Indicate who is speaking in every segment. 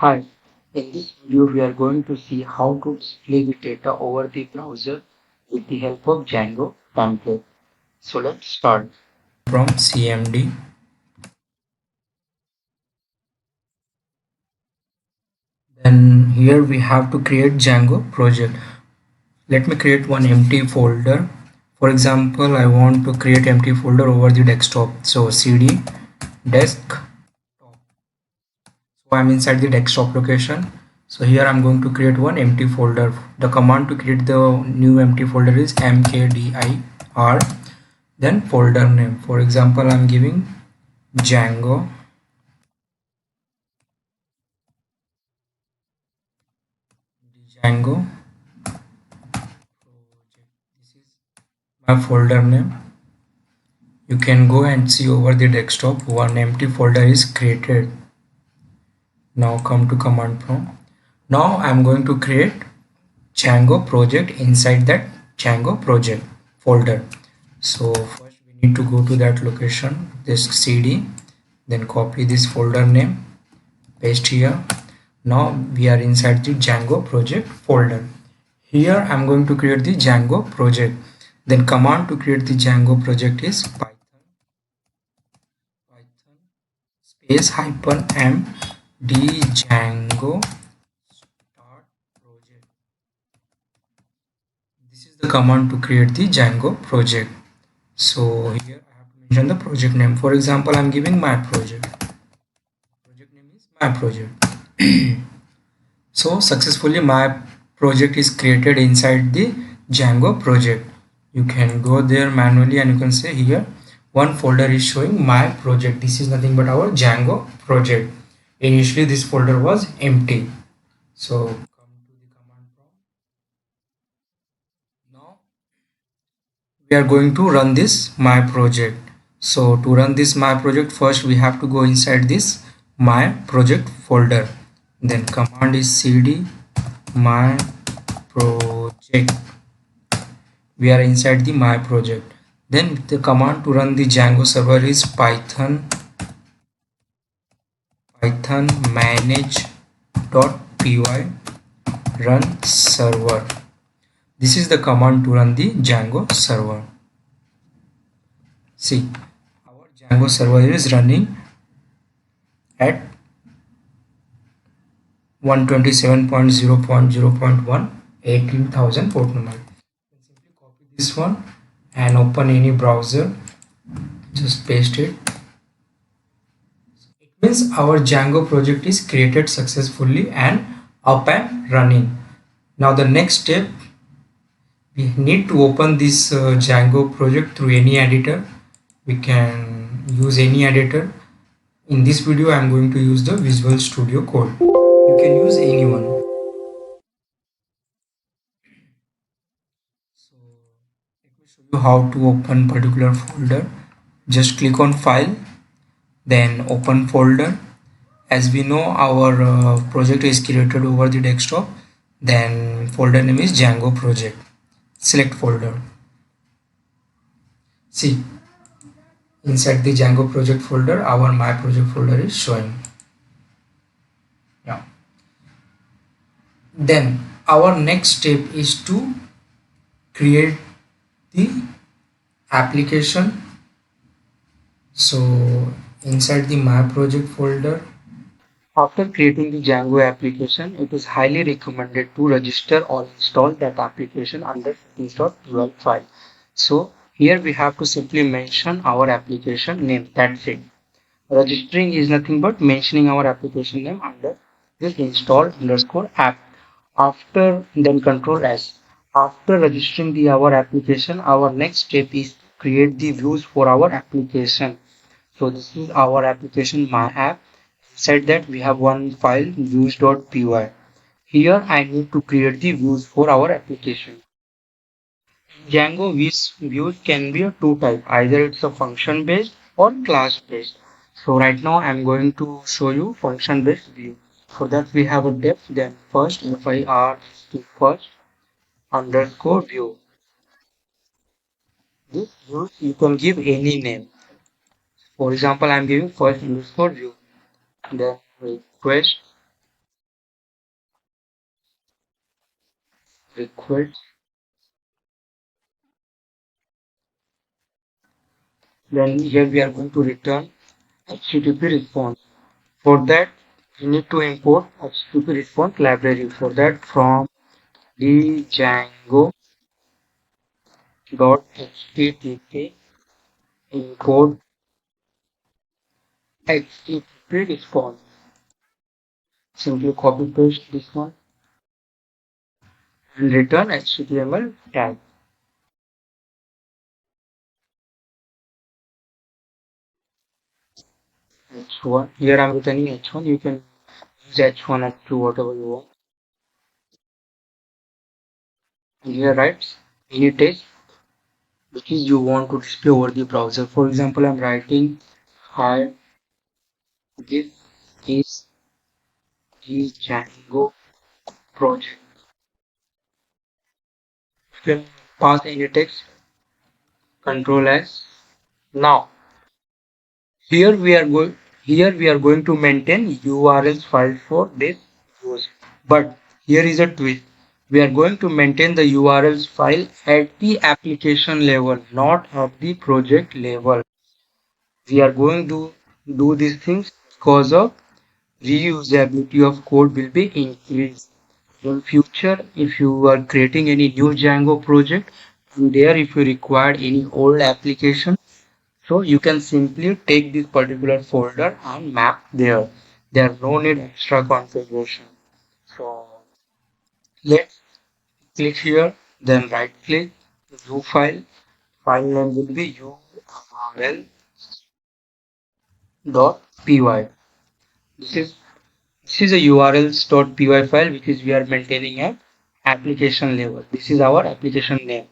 Speaker 1: Hi, in this video we are going to see how to display the data over the browser with the help of Django template. So let's start. From CMD, then here we have to create Django project. Let me create one empty folder. For example, I want to create empty folder over the desktop. So cd desktop. So I'm inside the desktop location. So here I'm going to create one empty folder. The command to create the new empty folder is mkdir, then folder name. For example, I'm giving Django. Django. This is my folder name. You can go and see over the desktop one empty folder is created. Now come to command prompt. Now I'm going to create Django project inside that Django project folder. So first we need to go to that location, this cd, then copy this folder name, paste here. Now we are inside the Django project folder. Here I'm going to create the Django project. Then command to create the Django project is python space hyphen m django start project. This is the command to create the Django project. So here I have to mention the project name. For example, I'm giving my project. Project name is my project. So successfully my project is created inside the Django project. You can go there manually and you can say here one folder is showing my project. This is nothing but our Django project. Initially this folder was empty. So come to the command prompt. Now we are going to run this my project. So to run this my project, first we have to go inside this my project folder. Then command is cd my project. We are inside the my project. Then the command to run the Django server is python manage.py run server. This is the command to run the Django server. See, our Django server is running at 127.0.0.1 18,000 port number. Simply copy this one and open any browser. Just paste it. It means our Django project is created successfully and up and running. Now the next step, we need to open this Django project through any editor. We can use any editor. In this video I am going to use the Visual Studio Code. You can use anyone. So let me show you how to open particular folder. Just click on file, then open folder. As we know our project is created over the desktop, then folder name is Django project. Select folder. See, inside the Django project folder our my project folder is showing. Yeah. Then our next step is to create the application. So inside the my project folder, after creating the Django application, it is highly recommended to register or install that application under settings.py file. So here we have to simply mention our application name. That's it. Registering is nothing but mentioning our application name under this install underscore app. After then control S. After registering our application, our next step is to create the views for our application. So this is our application my app. Said that we have one file views.py. Here I need to create the views for our application. Django views can be a two type, either it's a function based or class based. So right now I'm going to show you function based view. For that we have a def, then first FIR to first underscore view. This views you can give any name. For example, I'm giving first underscore view. Then request request. Then here we are going to return HTTP response. For that, we need to import HTTP response library. For that, from django.http import HTTP response. Simply copy paste this one and return HTML tag. H1. Here I'm returning H1. You can use H1, H2, whatever you want. And here writes any text which is you want to display over the browser. For example, I'm writing hi, this is the Django project. You can pass any text, control S. Now here we are going to maintain URLs file for this use. But here is a twist. We are going to maintain the URLs file at the application level, not at the project level. We are going to do these things because of reusability of code will be increased. In future, if you are creating any new Django project, and there if you require any old application, so you can simply take this particular folder and map there. There no need extra configuration. So let's click here, then right click, new file. File name will be url.py. This is this is a urls.py file which is we are maintaining at application level. This is our application name.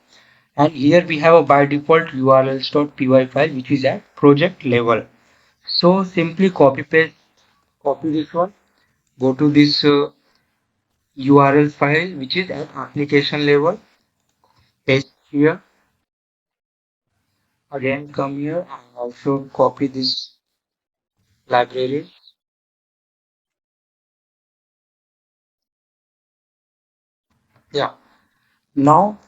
Speaker 1: And here we have a by default urls.py file which is at project level. So simply copy this one, go to this URL file which is at application level, paste here, again come here and also copy this library. Yeah, now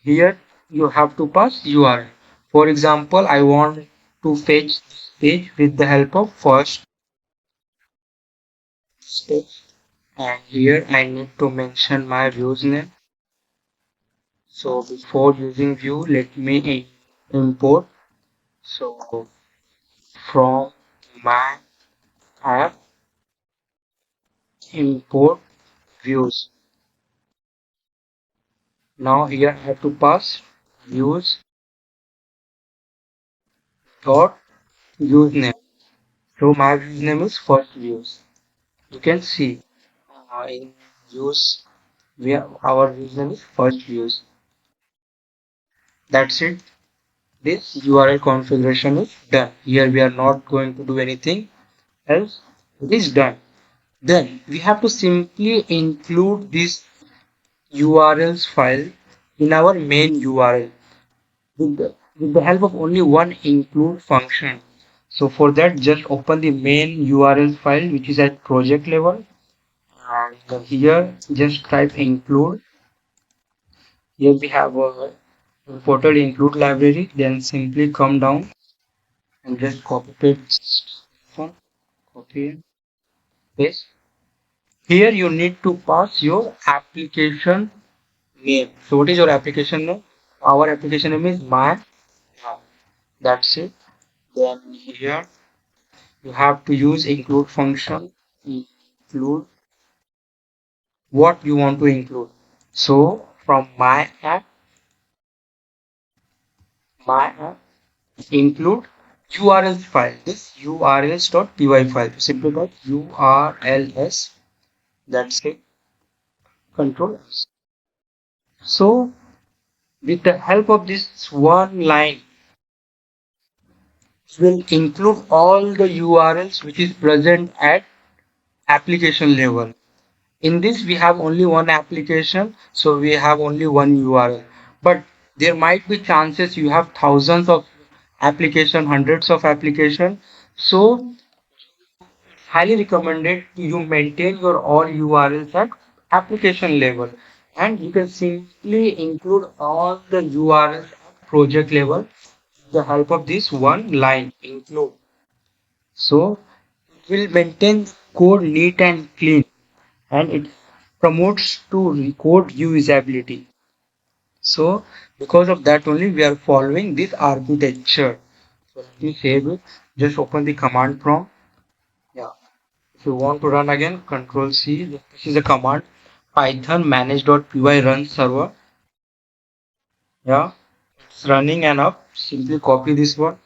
Speaker 1: here you have to pass URL. For example, I want to fetch this page with the help of first page, and here I need to mention my views name. So before using view, let me import. So from my app, import views. Now here I have to pass views dot username. So my username is first views. You can see in views where our username is first views. That's it. This URL configuration is done. Here we are not going to do anything else. It is done. Then we have to simply include this URLs file in our main URL with the help of only one include function. So for that, just open the main URL file which is at project level, and here just type include. Here we have a imported include library. Then simply come down and just copy paste one, copy and paste. Here you need to pass your application name. So what is your application name? Our application name is my. That's it. Then here you have to use include function, include what you want to include. So from my app include URLs file. This urls.py file. Simply dot urls. That's it. Control S. So with the help of this one line, it will include all the URLs which is present at application level. In this we have only one application, so we have only one URL, but there might be chances you have thousands of application, hundreds of application. So highly recommended you maintain your all URLs at application level. And you can simply include all the URLs at project level with the help of this one line include. So it will maintain code neat and clean, and it promotes to code usability. So because of that only we are following this architecture. So let me save it. Just open the command prompt. Yeah. If you want to run again, Control C. This is a command. Python manage.py run server. Yeah. It's running and up. Simply copy this one.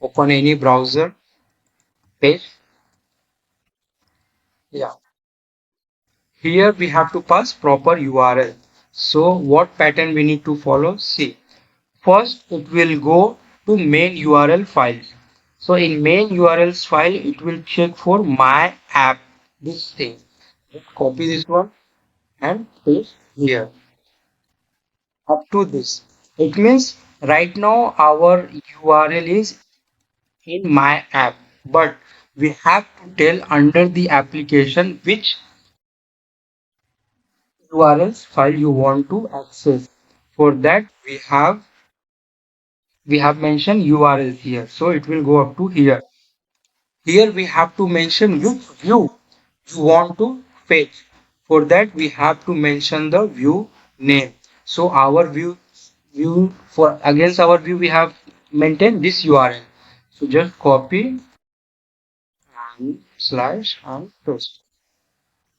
Speaker 1: Open any browser. Paste. Yeah. Here we have to pass proper URL. So what pattern we need to follow? See. First, it will go to main URL files. So in main URLs file, it will check for my app. This thing. Just copy this one and paste here. Up to this. It means right now our URL is in my app, but we have to tell under the application which URLs file you want to access. For that, we have mentioned URLs here, so it will go up to here. Here we have to mention which view you want to fetch. For that we have to mention the view name. So our view for against our view we have maintained this URL. So just copy and slash and paste.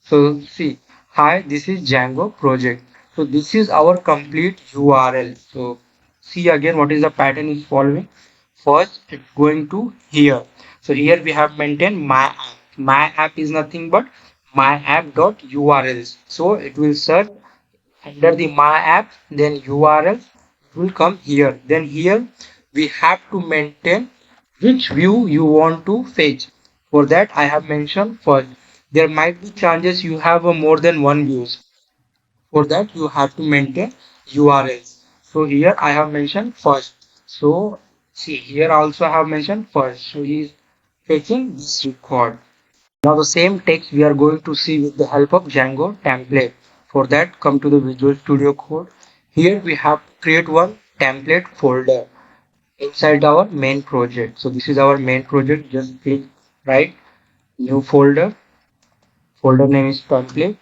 Speaker 1: So see, hi, this is Django project. So this is our complete URL. So see again what is the pattern is following. First, it's going to here. So here we have maintained my app. My app is nothing but my app.urls. So it will search under the my app, then URL will come here. Then here we have to maintain which view you want to fetch. For that I have mentioned first. There might be chances you have a more than one views. For that you have to maintain URLs. So here I have mentioned first. So see here also I have mentioned first. So he is fetching this record. Now the same text we are going to see with the help of Django template. For that, come to the Visual Studio Code. Here we have to create one template folder inside our main project. So this is our main project. Just click right, new folder. Folder name is templates.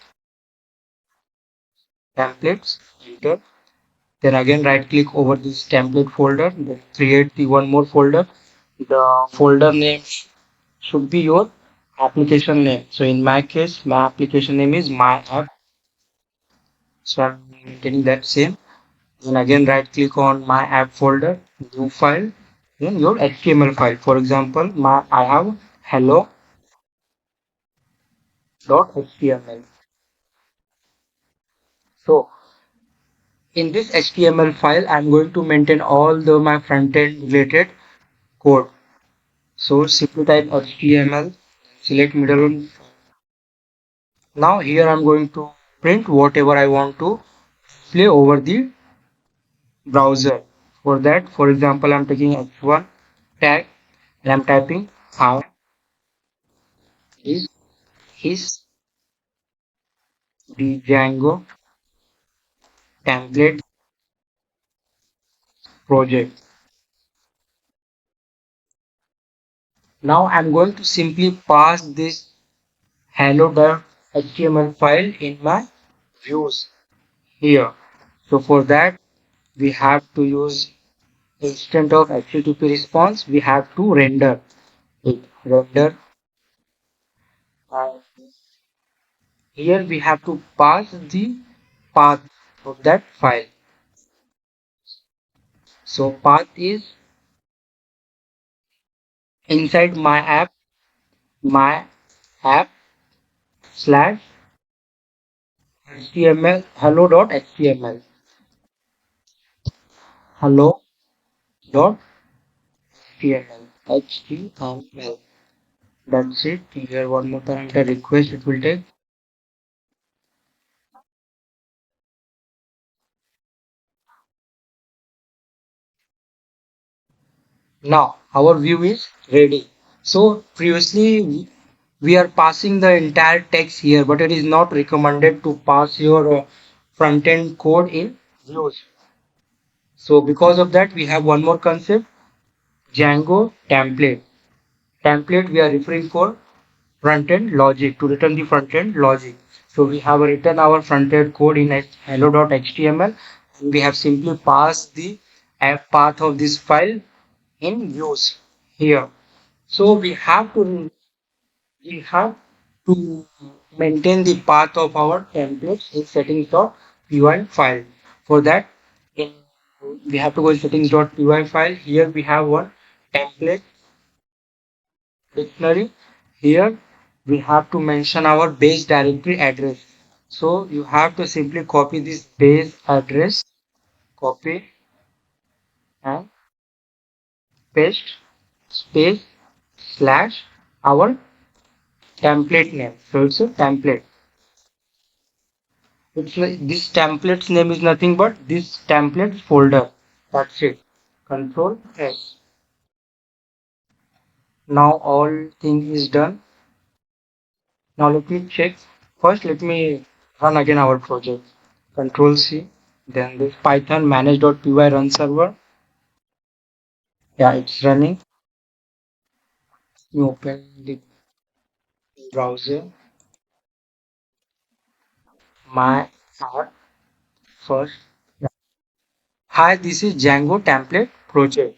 Speaker 1: Enter. Then again right click over this template folder. Then create the one more folder. The folder name should be your application name. So in my case, my application name is my app. So I'm maintaining that same. Then again right click on my app folder, new file, then your HTML file. For example, I have hello.html. So in this HTML file, I'm going to maintain all the my front end related code. So simply type HTML, select middle one. Now here I'm going to print whatever I want to play over the browser. For that, for example, I'm taking h1 tag and I'm typing how is the Django template project. Now I'm going to simply pass this hello.html file in my views here. So for that we have to use instead of HTTP response we have to render it. Render and here we have to pass the path of that file. So path is inside my app slash html hello.html hello.html html. That's it. Here one more time the request it will take. Now our view is ready. So previously we are passing the entire text here, but it is not recommended to pass your front end code in views. So because of that, we have one more concept, Django template. Template we are referring for front end logic to return the front end logic. So we have written our front end code in hello.html. We have simply passed the path of this file in views here. So we have to maintain the path of our templates in settings.py file. For that, in, we have to go to settings.py file. Here we have one template dictionary. Here we have to mention our base directory address. So you have to simply copy this base address, copy and paste space slash our template name. So it's a template. It's like this template's name is nothing but this template folder. That's it. Control S. Now all thing is done. Now let me check. First let me run again our project. Control C. Then this Python manage.py run server. Yeah, it's running. You open the browser. My app first. Yeah. Hi, this is Django template project.